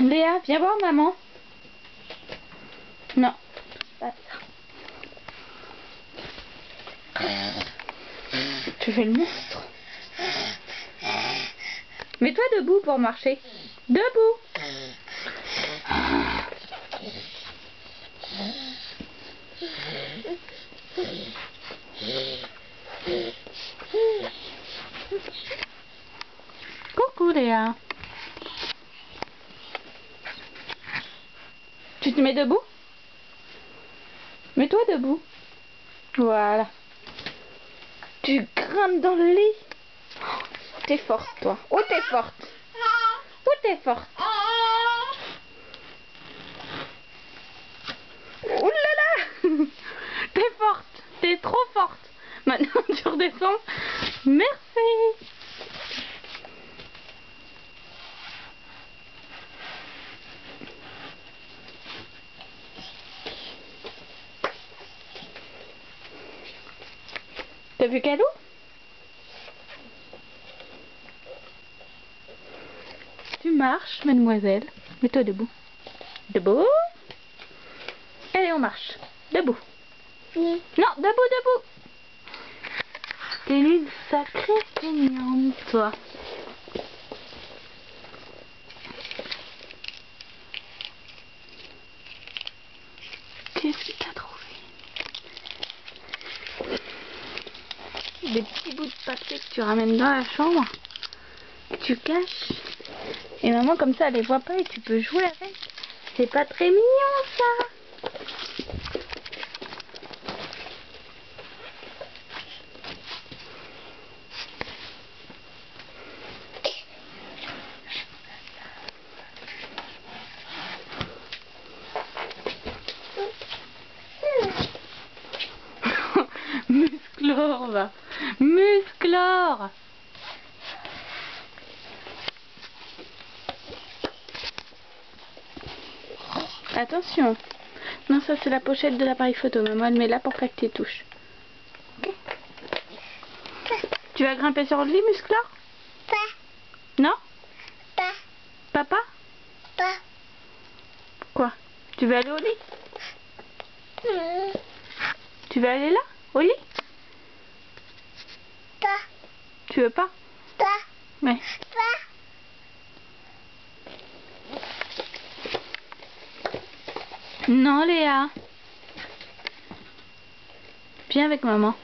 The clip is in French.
Léa, viens voir maman. Non, pas ça. Tu fais le monstre. Mets-toi debout pour marcher. Debout. Coucou Léa. Tu te mets debout? Mets-toi debout. Voilà. Tu grimpes dans le lit. Oh, t'es forte toi. Oh t'es forte. Oh t'es forte. Oh là là. T'es forte. T'es trop forte. Maintenant tu redescends. Merci. T'as vu Calou? Tu marches, mademoiselle. Mets-toi debout. Debout. Allez, on marche. Debout. Oui. Non, debout, debout. T'es une sacrée feignante, toi. Qu'est-ce que t'as trouvé? Des petits bouts de papier que tu ramènes dans la chambre, que tu caches. Et maman, comme ça, elle les voit pas et tu peux jouer avec. C'est pas très mignon, ça. Musclore, va. Musclore. Attention. Non, ça c'est la pochette de l'appareil photo. Maman, elle met là pour pas que tu touches. Okay. Tu vas grimper sur le lit, Musclore? Pas. Non? Pas. Papa? Pas. Quoi? Tu veux aller au lit? Tu veux aller là? Au lit? Pas. Tu veux pas? Pas. Ouais. Pas. Non, Léa. Viens avec maman.